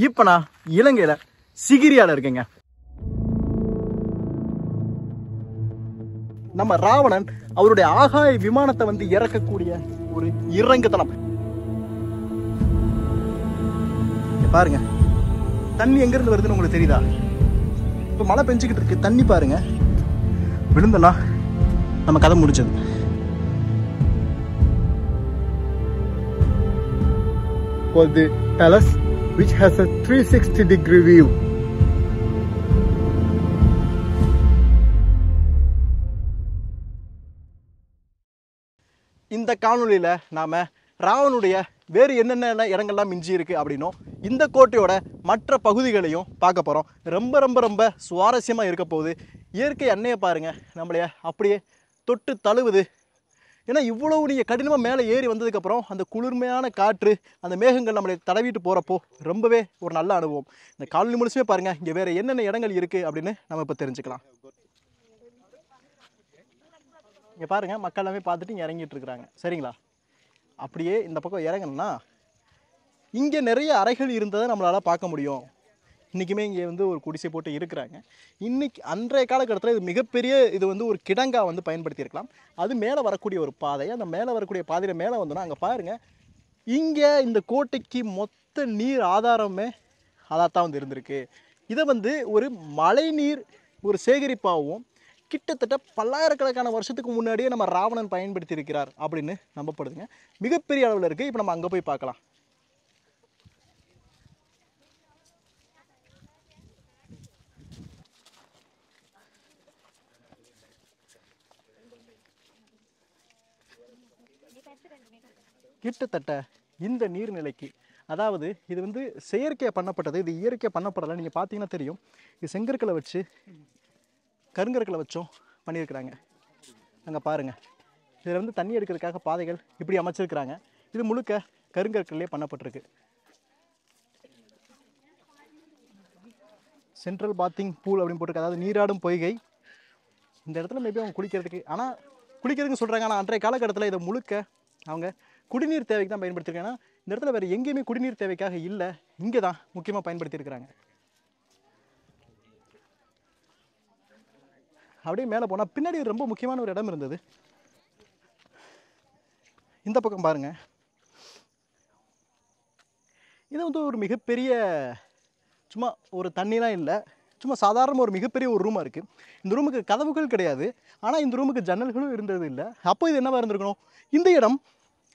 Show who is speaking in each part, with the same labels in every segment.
Speaker 1: இப்போ நான் இலங்கையில் சிகிரியாவில் இருக்கேங்க. நம்ம ராவணன் அவருடைய ஆகாய விமானத்தை வந்து இறக்கக்கூடிய ஒரு இறங்குதளம். பாருங்க தண்ணி எங்கிருந்து வருதுன்னு உங்களுக்கு தெரியுதா? இப்போ மழை பெஞ்சுக்கிட்டு இருக்கு, தண்ணி பாருங்க விழுந்தனா நம்ம கதை முடிச்சது. For the palace which has a 360-degree view. இந்த காணொளியில நாம ராவனுடைய வேறு என்னென்ன இடங்கள்லாம் மிஞ்சி இருக்கு அப்படின்னும் இந்த கோட்டையோட மற்ற பகுதிகளையும் பார்க்க போறோம். ரொம்ப ரொம்ப ரொம்ப சுவாரஸ்யமா இருக்க போகுது. இயற்கை அன்னையை பாருங்க நம்மளைய அப்படியே தொட்டு தழுவுது. ஏன்னா இவ்வளவு நீங்கள் கடினமாக மேலே ஏறி வந்ததுக்கப்புறம் அந்த குளிர்மையான காற்று அந்த மேகங்கள் நம்மளை தடவிட்டு போகிறப்போ ரொம்பவே ஒரு நல்ல அனுபவம். இந்த காலனி முழுசுமே பாருங்கள் இங்கே வேறு என்னென்ன இடங்கள் இருக்குது அப்படின்னு நம்ம இப்போ தெரிஞ்சுக்கலாம். இங்கே பாருங்கள் மக்கள் எல்லாமே பார்த்துட்டு இங்கே இறங்கிட்டு இருக்கிறாங்க. சரிங்களா? அப்படியே இந்த பக்கம் இறங்கணும்னா இங்கே நிறைய அறைகள் இருந்ததை நம்மளால் பார்க்க முடியும். இன்றைக்குமே இங்கே வந்து ஒரு குடிசை போட்டு இருக்கிறாங்க. இன்றைக்கி அன்றைய காலகட்டத்தில் இது மிகப்பெரிய இது வந்து ஒரு கிடங்கா வந்து பயன்படுத்தியிருக்கலாம். அது மேலே வரக்கூடிய ஒரு பாதை. அந்த மேலே வரக்கூடிய பாதையில் மேலே வந்தோன்னா அங்கே பாருங்கள் இங்கே இந்த கோட்டைக்கு மொத்த நீர் ஆதாரமே அதாத்தான் வந்து இருந்திருக்கு. இதை வந்து ஒரு மழை நீர் ஒரு சேகரிப்பாகவும் கிட்டத்தட்ட பல்லாயிரக்கணக்கான வருஷத்துக்கு முன்னாடியே நம்ம ராவணன் பயன்படுத்தி இருக்கிறார் அப்படின்னு நம்பப்படுதுங்க. மிகப்பெரிய அளவில் இருக்குது. இப்போ நம்ம அங்கே போய் பார்க்கலாம். கிட்டத்தட்ட இந்த நீர்நிலைக்கு, அதாவது இது வந்து செயற்கையாக பண்ணப்பட்டது, இது இயற்கையாக பண்ணப்படலை. நீங்கள் பார்த்தீங்கன்னா தெரியும், இது செங்கற்களை வச்சு கருங்கற்களை வச்சும் பண்ணியிருக்கிறாங்க. அங்கே பாருங்கள், இதில் வந்து தண்ணி எடுக்கிறதுக்காக பாதைகள் இப்படி அமைச்சிருக்கிறாங்க. இது முழுக்க கருங்கற்களே பண்ணப்பட்டிருக்கு. சென்ட்ரல் பாத்திங் பூல் அப்படின்னு போட்டிருக்கு, அதாவது நீராடும் பொய்கை. இந்த இடத்துல மேபி அவங்க குளிக்கிறதுக்கு, ஆனால் குளிக்கிறதுக்கு சொல்கிறாங்க. ஆனால் அன்றைய காலகட்டத்தில் இதை முழுக்க அவங்க குடிநீர் தேவைக்கு தான் பயன்படுத்தியிருக்காங்க. இந்த இடத்துல வேறு எங்கேயுமே குடிநீர் தேவைக்காக இல்லை, இங்கே தான் முக்கியமாக பயன்படுத்தியிருக்கிறாங்க. அப்படியே மேலே போனால் பின்னாடி ரொம்ப முக்கியமான ஒரு இடம் இருந்தது. இந்த பக்கம் பாருங்கள், இது வந்து ஒரு மிகப்பெரிய, சும்மா ஒரு தண்ணிலாம் இல்லை, சும்மா சாதாரண ஒரு மிகப்பெரிய ஒரு ரூமாக இருக்குது. இந்த ரூமுக்கு கதவுகள் கிடையாது, ஆனால் இந்த ரூமுக்கு ஜன்னல்களும் இருந்தது இல்லை. அப்போ இது என்னவாக இருந்திருக்கணும்? இந்த இடம்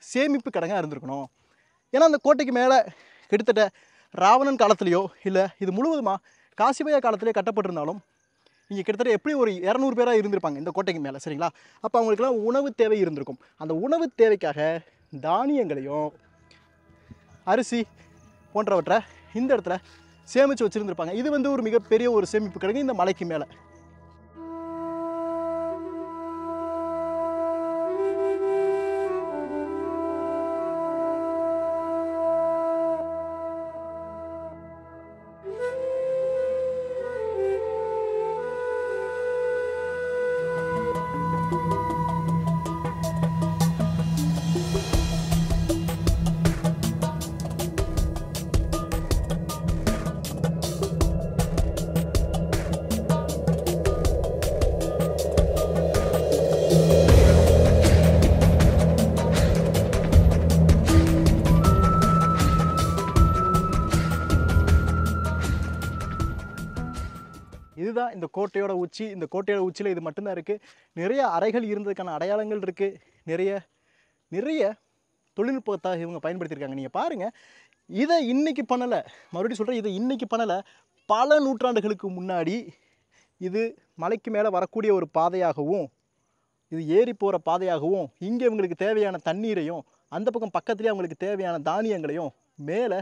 Speaker 1: சேமிப்பு கிடங்காக இருந்திருக்கணும். ஏன்னா அந்த கோட்டைக்கு மேலே கிட்டத்தட்ட ராவணன் காலத்துலேயோ இல்லை இது முழுவதுமாக காசிபையா காலத்திலேயே கட்டப்பட்டிருந்தாலும் இங்கே கிட்டத்தட்ட எப்படி ஒரு 200 பேராக இருந்திருப்பாங்க இந்த கோட்டைக்கு மேலே. சரிங்களா? அப்போ அவங்களுக்கெல்லாம் உணவு தேவை இருந்திருக்கும். அந்த உணவு தேவைக்காக தானியங்களையும் அரிசி போன்றவற்றை இந்த இடத்துல சேமித்து வச்சுருந்துருப்பாங்க. இது வந்து ஒரு மிகப்பெரிய ஒரு சேமிப்பு கிடங்கு இந்த மலைக்கு மேலே. இதுதான் இந்த கோட்டையோட உச்சி. இந்த கோட்டையோட உச்சியில் இது மட்டும்தான் இருக்குது. நிறைய அறைகள் இருந்ததுக்கான அடையாளங்கள் இருக்குது. நிறைய தொழில்நுட்பத்தை இவங்க பயன்படுத்தியிருக்காங்க. நீங்கள் பாருங்கள், இதை இன்றைக்கி பண்ணலை, மறுபடியும் சொல்கிறேன், இதை இன்றைக்கி பண்ணலை. பல நூற்றாண்டுகளுக்கு முன்னாடி இது மலைக்கு மேலே வரக்கூடிய ஒரு பாதையாகவும், இது ஏறி போகிற பாதையாகவும், இங்கே இவங்களுக்கு தேவையான தண்ணீரையும் அந்த பக்கம் பக்கத்துலேயே அவங்களுக்கு தேவையான தானியங்களையும் மேலே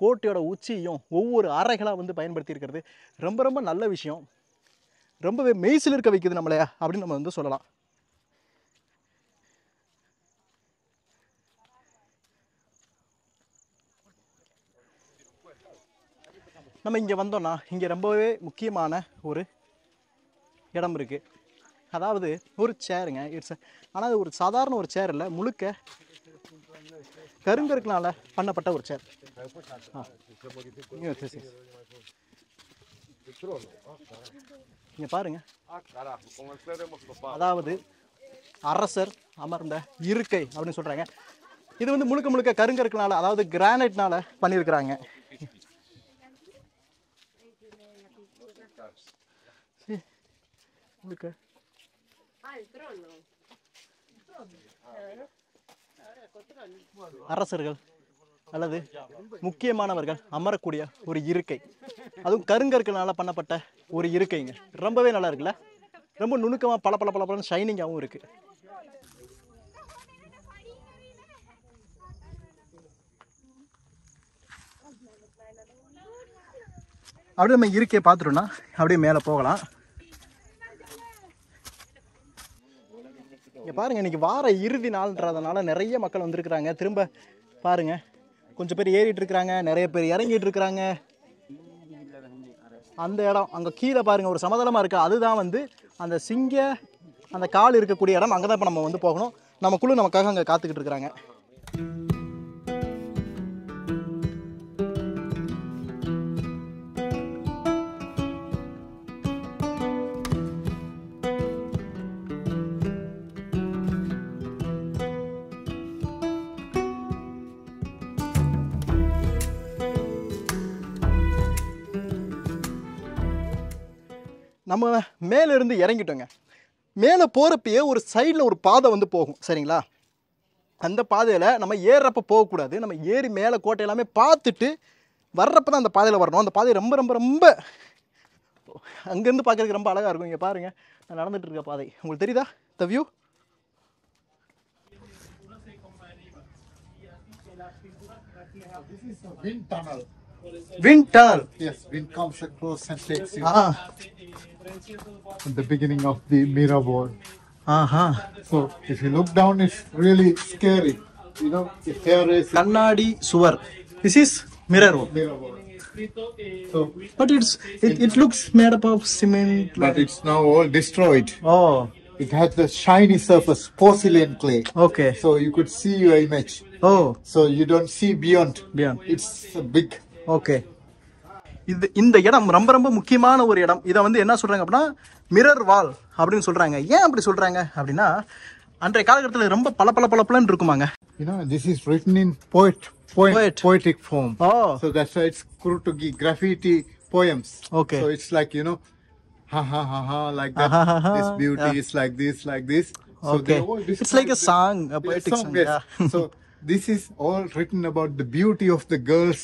Speaker 1: கோட்டையோட உச்சியும் ஒவ்வொரு அறைகளாக வந்து பயன்படுத்தியிருக்கிறது ரொம்ப ரொம்ப நல்ல விஷயம். ரொம்பவே மெய்சில் இருக்க வைக்குது நம்மளே அப்படின்னு நம்ம வந்து சொல்லலாம். நம்ம இங்கே வந்தோம்னா இங்கே ரொம்பவே முக்கியமான ஒரு இடம் இருக்குது. அதாவது ஒரு சேருங்க. ஆனால் அது ஒரு சாதாரண ஒரு சேர் இல்லை, முழுக்க கருங்கற்களால் பண்ணப்பட்ட ஒரு சேர். இங்கே பாருங்க, அதாவது அரசர் அமர்ந்த இருக்கை அப்படின்னு சொல்கிறாங்க. இது வந்து முழுக்க முழுக்க கருங்கற்களால், அதாவது கிரானைட்னால பண்ணியிருக்கிறாங்க. அரசர்கள் அல்லது முக்கியமானவர்கள் அமரக்கூடிய ஒரு இருக்கை, அதுவும் கருங்கற்களால் பண்ணப்பட்ட ஒரு இருக்கைங்க. ரொம்பவே நல்லா இருக்குல்ல, ரொம்ப நுணுக்கமாக பல பல பல பலன்னு ஷைனிங்காகவும் இருக்கு. அப்படியே நம்ம இருக்கையை பார்த்துட்டோம்னா அப்படியே மேலே போகலாம். இங்கே பாருங்கள், இன்றைக்கி வார இறுதி நாள்ன்றதுனால நிறைய மக்கள் வந்திருக்கிறாங்க. திரும்ப பாருங்கள், கொஞ்சம் பேர் ஏறிட்டு இருக்கிறாங்க, நிறைய பேர் இறங்கிட்டு இருக்கிறாங்க. அந்த இடம் அங்கே கீழே பாருங்கள், ஒரு சமதளமாக இருக்குது. அதுதான் வந்து அந்த அந்த கால் இருக்கக்கூடிய இடம். அங்கே தான் இப்போ நம்ம வந்து போகணும். நம்ம குழு நமக்காக அங்கே காத்துக்கிட்டு இருக்கிறாங்க. நம்ம மேலேருந்து இறங்கிட்டோங்க. மேலே போகிறப்பயே ஒரு சைடில் ஒரு பாதை வந்து போகும், சரிங்களா? அந்த பாதையில் நம்ம ஏறுறப்ப போகக்கூடாது. நம்ம ஏறி மேலே கோட்டை எல்லாமே பார்த்துட்டு வர்றப்ப தான் அந்த பாதையில் வரணும். அந்த பாதை ரொம்ப ரொம்ப ரொம்ப அங்கேருந்து பார்க்குறதுக்கு ரொம்ப அழகாக இருக்கும். இங்கே பாருங்கள், நான் நடந்துகிட்டு இருக்க பாதை உங்களுக்கு தெரியுதா? த view.
Speaker 2: Wind tunnel.
Speaker 1: Wind tunnel.
Speaker 2: Yes, wind comes across and takes you. At the beginning of the mirror wall. So if you look down, it's really scary. You know, if there is
Speaker 1: Kannadi suvar. This is mirror wall.
Speaker 2: mirror wall. So,
Speaker 1: But it looks made up of cement.
Speaker 2: but it's now all destroyed.
Speaker 1: Oh,
Speaker 2: It had the shiny surface, porcelain clay.
Speaker 1: okay.
Speaker 2: So you could see your image.
Speaker 1: Oh,
Speaker 2: So you don't see beyond.
Speaker 1: beyond.
Speaker 2: It's a big.
Speaker 1: Okay. இந்த இடம் ரொம்ப ரொம்ப முக்கியமான ஒரு இடம். இதை வந்து என்ன சொல்றாங்க அப்படின்னா மிரர் வால் அப்படின்னு சொல்றாங்க. ஏன் அப்படி சொல்றாங்க அப்படின்னா அன்றைய காலகட்டத்தில் ரொம்ப பல பல பல பலன்னு இருக்குமாங்க.
Speaker 2: You know, this is written in poetic form.
Speaker 1: Oh.
Speaker 2: So that's why it's Kurutugi graffiti poems.
Speaker 1: Okay.
Speaker 2: So it's like, you know, ha ha ha ha, like that.
Speaker 1: Ha, ha, ha,
Speaker 2: This beauty is like this, like this. So
Speaker 1: Okay.
Speaker 2: they all
Speaker 1: It's like a
Speaker 2: describe
Speaker 1: song, a
Speaker 2: the
Speaker 1: poetic song.
Speaker 2: yes.
Speaker 1: Yeah.
Speaker 2: So this is all written about the beauty of the girls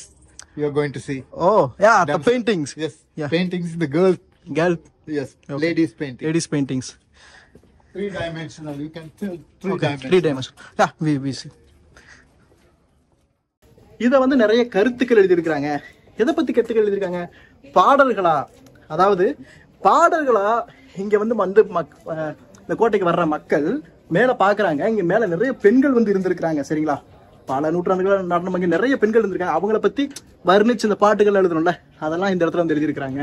Speaker 2: you are going to see.
Speaker 1: Oh, yeah, the
Speaker 2: Them-
Speaker 1: paintings.
Speaker 2: Yes.
Speaker 1: Yeah.
Speaker 2: Paintings, the girl.
Speaker 1: Girl,
Speaker 2: Yes.
Speaker 1: Okay.
Speaker 2: Ladies painting.
Speaker 1: ladies paintings.
Speaker 2: 3-dimensional. You can tell
Speaker 1: Okay,
Speaker 2: 3-dimensional.
Speaker 1: 3 dimension. Yeah, we see. இதை வந்து நிறைய கருத்துக்கள் எழுதியிருக்கிறாங்க. எதை பற்றி கருத்துக்கள் எழுதியிருக்காங்க? பாடல்களா, அதாவது பாடல்களா இங்கே வந்து இந்த கோட்டைக்கு வர்ற மக்கள் மேலே பார்க்குறாங்க. இங்கே மேலே நிறைய பெண்கள் வந்து இருந்திருக்கிறாங்க, சரிங்களா? பல நூற்றாண்டுகள் நடனம் இங்கே நிறைய பெண்கள் இருந்திருக்காங்க. அவங்கள பற்றி வர்ணிச்சு இந்த பாட்டுகள் எழுதணும்ல, அதெல்லாம் இந்த இடத்துல வந்து எழுதியிருக்கிறாங்க.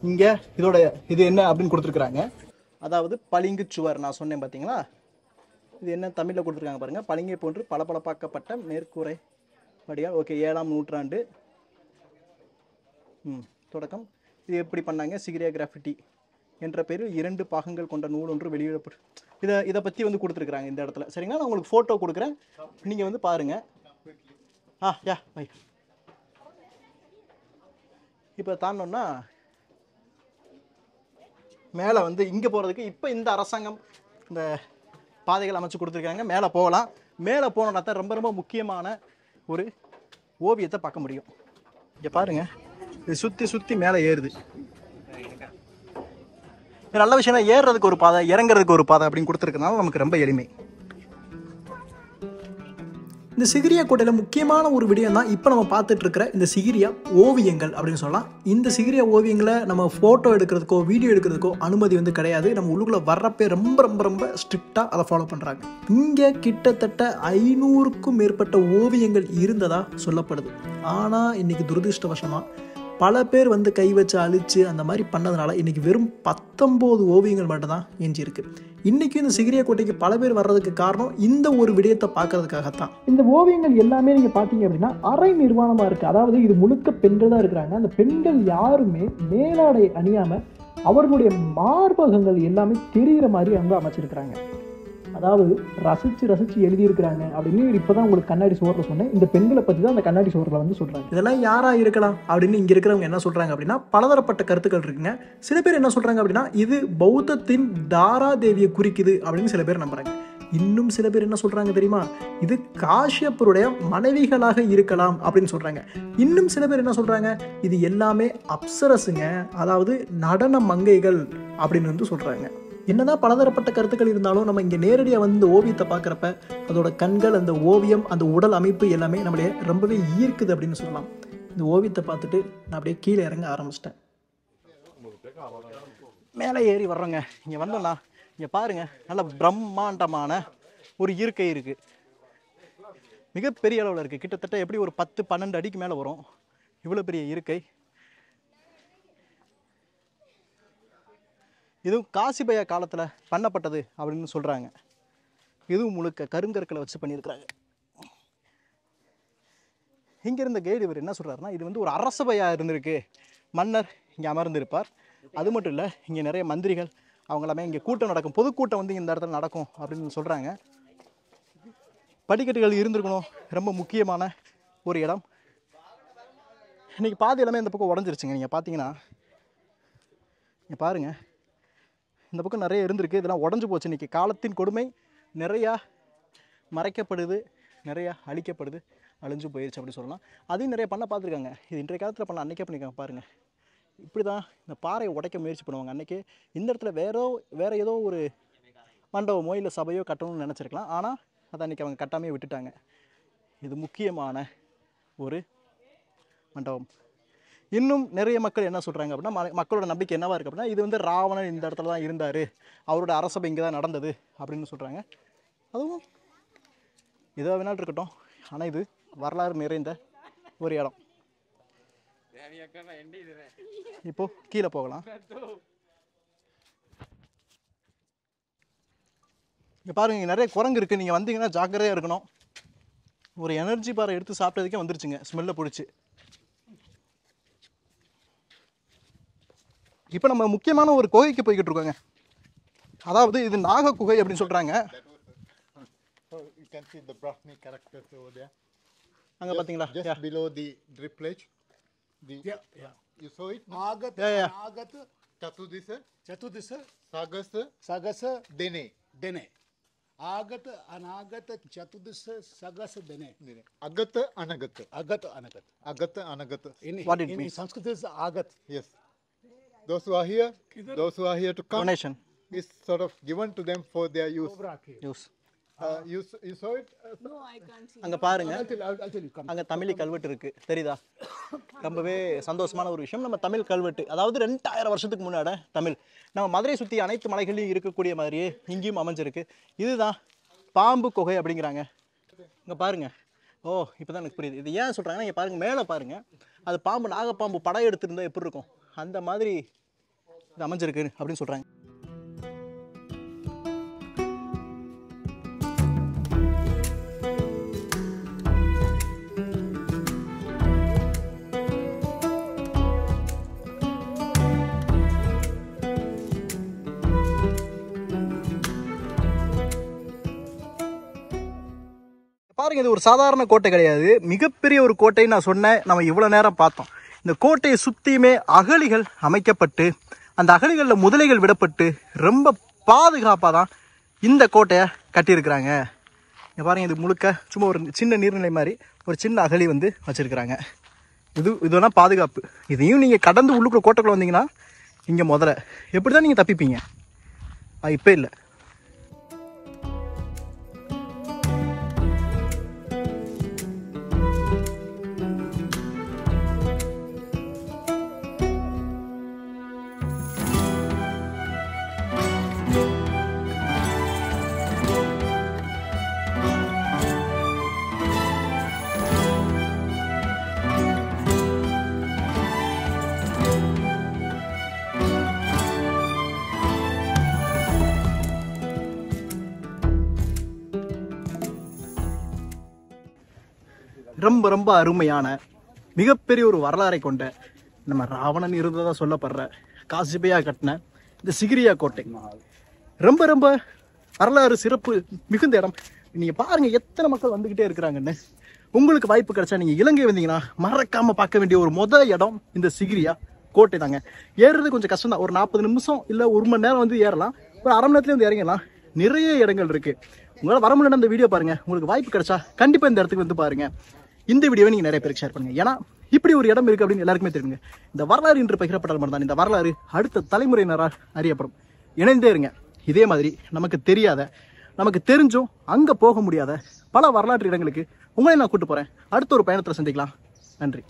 Speaker 1: இங்கே இது என்ன அப்படின்னு கொடுத்துருக்குறாங்க. அதாவது பளிங்கு சுவர் நான் சொன்னேன் பார்த்தீங்களா? இது என்ன தமிழில் கொடுத்துருக்காங்க பாருங்கள். பளிங்கை போன்று பளபளப்பாக்கப்பட்ட மேற்கூரை வடியா. ஓகே, 7ஆம் நூற்றாண்டு தொடக்கம். இது எப்படி பண்ணாங்க? சிகிரியா கிராஃபிட்டி என்ற பெயரில் 2 பாகங்கள் கொண்ட நூல் ஒன்று வெளியிடப்பட்டு இதை பற்றி வந்து கொடுத்துருக்குறாங்க இந்த இடத்துல, சரிங்களா? நான் உங்களுக்கு ஃபோட்டோ கொடுக்குறேன், நீங்கள் வந்து பாருங்கள். யா பை. இப்போ தாண்டோன்னா மேலே வந்து இங்கே போகிறதுக்கு இப்போ இந்த அரசாங்கம் இந்த பாதைகள் அமைச்சு கொடுத்துருக்காங்க. மேலே போகலாம். மேலே போனோன்னா தான் ரொம்ப ரொம்ப முக்கியமான ஒரு ஓவியத்தை பார்க்க முடியும். இங்கே பாருங்கள், இது சுற்றி சுற்றி மேலே ஏறுது. நல்ல விஷயம், ஏறுறதுக்கு ஒரு பாதை, இறங்குறதுக்கு ஒரு பாதை அப்படின்னு கொடுத்துருக்கனால நமக்கு ரொம்ப எளிமை. இந்த சிகிரியா கோட்டையில் முக்கியமான ஒரு விடயம் தான் இப்போ நம்ம பார்த்துட்டு இருக்கிற இந்த சிகிரியா ஓவியங்கள் அப்படின்னு சொல்லலாம். இந்த சிகிரியா ஓவியங்களை நம்ம ஃபோட்டோ எடுக்கிறதுக்கோ வீடியோ எடுக்கிறதுக்கோ அனுமதி வந்து கிடையாது. நம்ம உள்ளுக்குள்ளே வர்றப்பே ரொம்ப ரொம்ப ரொம்ப ஸ்ட்ரிக்டாக அதை ஃபாலோ பண்ணுறாங்க. இங்கே கிட்டத்தட்ட 500க்கும் மேற்பட்ட ஓவியங்கள் இருந்ததாக சொல்லப்படுது. ஆனால் இன்றைக்கி துரதிருஷ்டவசமாக
Speaker 3: பல பேர் வந்து கை வச்சு அழிச்சு அந்த மாதிரி பண்ணதுனால இன்றைக்கி வெறும் 19 ஓவியங்கள் மட்டும்தான் எஞ்சிருக்கு. இன்றைக்கும் இந்த சிகிரியா கோட்டைக்கு பல பேர் வர்றதுக்கு காரணம் இந்த ஒரு விடயத்தை பார்க்கறதுக்காகத்தான். இந்த ஓவியங்கள் எல்லாமே நீங்கள் பார்த்தீங்க அப்படின்னா அரை நிர்வாணமாக இருக்குது. அதாவது இது முழுக்க பெண்கள் தான் இருக்கிறாங்க. அந்த பெண்கள் யாருமே மேலாடை அணியாமல் அவர்களுடைய மார்பகங்கள் எல்லாமே தெரிகிற மாதிரி அங்கே அமைச்சிருக்கிறாங்க. அதாவது ரசித்து எழுதியிருக்கிறாங்க அப்படின்னு இப்போ தான் உங்களுக்கு கண்ணாடி சுவரில் சொன்னேன். இந்த பெண்களை பற்றி தான் அந்த கண்ணாடி சுவரில் வந்து சொல்கிறாங்க. இதெல்லாம் யாராக இருக்கலாம் அப்படின்னு இங்கே இருக்கிறவங்க என்ன சொல்கிறாங்க அப்படின்னா பலதரப்பட்ட கருத்துக்கள் இருக்குங்க. சில பேர் என்ன சொல்கிறாங்க அப்படின்னா இது பௌத்தத்தின் தாரா தேவியை குறிக்குது அப்படின்னு சில பேர் நம்புகிறாங்க. இன்னும் சில பேர் என்ன சொல்கிறாங்க தெரியுமா, இது காஷ்யப்பருடைய மனைவிகளாக இருக்கலாம் அப்படின்னு சொல்கிறாங்க. இன்னும் சில பேர் என்ன சொல்கிறாங்க, இது எல்லாமே அப்சரசுங்க, அதாவது நடன மங்கைகள் அப்படின்னு வந்து சொல்கிறாங்க. என்னதான் பலதரப்பட்ட கருத்துக்கள் இருந்தாலும் நம்ம இங்கே நேரடியாக வந்து இந்த ஓவியத்தை பார்க்குறப்ப அதோட கண்கள், அந்த ஓவியம், அந்த உடல் அமைப்பு எல்லாமே நம்மளே ரொம்பவே ஈர்க்குது அப்படின்னு சொல்லலாம். இந்த ஓவியத்தை பார்த்துட்டு நான் அப்படியே கீழே இறங்க ஆரம்பிச்சிட்டேன்.
Speaker 1: மேலே ஏறி வர்றோங்க. இங்கே வந்தோம்னா இங்கே பாருங்கள், நல்ல பிரம்மாண்டமான ஒரு இருக்கை இருக்குது. மிகப்பெரிய அளவில் இருக்குது. கிட்டத்தட்ட எப்படி ஒரு 10-12 அடிக்கு மேலே வரும். இவ்வளோ பெரிய இருக்கை. இதுவும் காசிபையா காலத்தில் பண்ணப்பட்டது அப்படின்னு சொல்கிறாங்க. இதுவும் முழுக்க கருங்கற்களை வச்சு பண்ணியிருக்கிறாங்க. இங்கே இருந்த கைடு இவர் என்ன சொல்கிறாருன்னா, இது வந்து ஒரு அரசபையாக இருந்திருக்கு, மன்னர் இங்கே அமர்ந்திருப்பார். அது மட்டும் இல்லை, இங்கே நிறைய மந்திரிகள் அவங்களாமே இங்கே கூட்டம் நடக்கும், பொதுக்கூட்டம் வந்து இந்த இடத்துல நடக்கும் அப்படின்னு சொல்கிறாங்க. படிக்கட்டுகள் இருந்திருக்கணும். ரொம்ப முக்கியமான ஒரு இடம். இன்றைக்கி பாதி எல்லாமே இந்த பக்கம் உடஞ்சிருச்சுங்க. நீங்கள் பார்த்தீங்கன்னா இங்கே பாருங்கள், இந்த பக்கம் நிறைய இருந்திருக்கு, இதெல்லாம் உடஞ்சி போச்சு. இன்றைக்கி காலத்தின் கொடுமை நிறையா மறைக்கப்படுது, நிறையா அழிக்கப்படுது, அழிஞ்சு போயிடுச்சு அப்படி சொல்லலாம். அதையும் நிறைய பண்ண பார்த்துருக்காங்க. இது இன்றைய காலத்தில் பண்ண அன்றைக்கே பண்ணியிருக்காங்க பாருங்கள். இப்படி தான் இந்த பாறையை உடைக்க முயற்சி பண்ணுவாங்க. அன்றைக்கி இந்த இடத்துல வேறு ஏதோ ஒரு மண்டபமோ இல்லை சபையோ கட்டணும்னு நினச்சிருக்கலாம். ஆனால் அதை அன்றைக்கி அவங்க கட்டாமையே விட்டுட்டாங்க. இது முக்கியமான ஒரு மண்டபம். இன்னும் நிறைய மக்கள் என்ன சொல்கிறாங்க அப்படின்னா, மக்களோட நம்பிக்கை என்னவாக இருக்குது அப்படின்னா, இது வந்து ராவணன் இந்த இடத்துல தான் இருந்தார், அவரோட அரசபை இங்கே தான் நடந்தது அப்படின்னு சொல்கிறாங்க. அதுவும் இதை வேணாலும் இருக்கட்டும், ஆனால் இது வரலாறு நிறைந்த ஒரு இடம். இப்போது கீழே போகலாம். இங்கே பாருங்கள், இங்கே நிறைய குரங்கு இருக்குது. நீங்கள் வந்தீங்கன்னா ஜாக்கிரதையாக இருக்கணும். ஒரு எனர்ஜி பாரை எடுத்து சாப்பிட்டதுக்கே வந்துருச்சுங்க ஸ்மெல்லை பிடிச்சி. இப்போ நம்ம முக்கியமான ஒரு குகைக்கு போய்கிட்டு இருக்கோங்க. அதாவது இது நாக குகை அப்படின்னு சொல்கிறாங்க. அங்கே பார்த்தீங்களா,
Speaker 2: just below the dripplage, you saw it? Nagat Chatudisa Sagasa Dene Agat Anagat Chatudisa Sagasa Dene Agata Anagat.
Speaker 1: What it
Speaker 2: in
Speaker 1: means?
Speaker 2: Sanskrit is Agat. Yes. Those who are here to come,
Speaker 1: donation
Speaker 2: is sort of given to them for their use. You saw it?
Speaker 4: No, I can't see.
Speaker 1: அங்கே பாருங்க,
Speaker 2: I'll tell you. Come.
Speaker 1: அங்கே தமிழ் கல்வெட்டு இருக்குது, தெரியுதா? ரொம்பவே சந்தோஷமான ஒரு விஷயம். நம்ம தமிழ் கல்வெட்டு, அதாவது 2000 வருஷத்துக்கு முன்னாடி தமிழ் நம்ம மதுரை சுற்றி அனைத்து மலைகளையும் இருக்கக்கூடிய மாதிரியே இங்கேயும் அமைஞ்சிருக்கு. இதுதான் பாம்பு குகை அப்படிங்கிறாங்க. இங்கே பாருங்கள். ஓ, இப்போ தான் எனக்கு புரியுது. இது ஏன் சொல்கிறாங்கன்னா, இங்கே பாருங்கள், மேலே பாருங்கள், அது பாம்பு, நாகப்பாம்பு படம் எடுத்திருந்தால் எப்படி இருக்கும், அந்த மாதிரி இது அமைஞ்சிருக்கு அப்படின்னு சொல்கிறாங்க. பாருங்க, இது ஒரு சாதாரண கோட்டை கிடையாது, மிகப்பெரிய ஒரு கோட்டைன்னு நான் சொன்னேன். நம்ம இவ்வளோ நேரம் பார்த்தோம். இந்த கோட்டையை சுற்றியுமே அகழிகள் அமைக்கப்பட்டு, அந்த அகழிகளில் முதலைகள் விடப்பட்டு ரொம்ப பாதுகாப்பாக தான் இந்த கோட்டையை கட்டியிருக்கிறாங்க. இங்கே பாருங்கள், இது முழுக்க சும்மா ஒரு சின்ன நீர்நிலை மாதிரி ஒரு சின்ன அகழி வந்து வச்சுருக்கிறாங்க. இதுனா பாதுகாப்பு. இதையும் நீங்கள் கடந்து உள்ளுக்குள்ள கோட்டைக்குள்ள வந்தீங்கன்னா இங்கே முதல்ல எப்படி தான் நீங்கள் தப்பிப்பீங்க? இப்போ இல்லை. ரொம்ப ரொம்ப அருமையான மிகப்பெரிய ஒரு வரலாறை கொண்ட நம்ம ராவணன் இருந்ததாக சொல்லப்படுற காசிபையா கட்டின இந்த சிகிரியா கோட்டை ரொம்ப ரொம்ப வரலாறு சிறப்பு மிகுந்த இடம். நீங்கள் பாருங்கள் எத்தனை மக்கள் வந்துக்கிட்டே இருக்கிறாங்கன்னு. உங்களுக்கு வாய்ப்பு கிடைச்சா நீங்கள் இலங்கை வந்தீங்கன்னா மறக்காமல் பார்க்க வேண்டிய ஒரு முதல் இடம் இந்த சிகிரியா கோட்டை தாங்க. ஏறுறது கொஞ்சம் கஷ்டம் தான். ஒரு 40 நிமிஷம் இல்லை 1 மணி நேரம் வந்து ஏறலாம். ஒரு அரை மணி நேரத்துலேயே வந்து இறங்கலாம். நிறைய இடங்கள் இருக்குது. உங்களால் வர முடியல இந்த வீடியோ பாருங்கள். உங்களுக்கு வாய்ப்பு கிடைச்சா கண்டிப்பாக இந்த இடத்துக்கு வந்து பாருங்கள். இந்த வீடியோவை நீங்கள் நிறைய பேருக்கு ஷேர் பண்ணுங்கள். ஏன்னா இப்படி ஒரு இடம் இருக்குது அப்படின்னு எல்லாருக்குமே தெரியுங்க. இந்த வரலாறு இன்று பகிரப்பட்டால் மட்டும்தான் இந்த வரலாறு அடுத்த தலைமுறையினரால் அறியப்படும். இணைந்தே இருங்க. இதே மாதிரி நமக்கு தெரியாத, நமக்கு தெரிஞ்சும் அங்கே போக முடியாத பல வரலாற்று இடங்களுக்கு உங்களை நான் கூட்டு போகிறேன். அடுத்த ஒரு பயணத்தில் சந்திக்கலாம். நன்றி.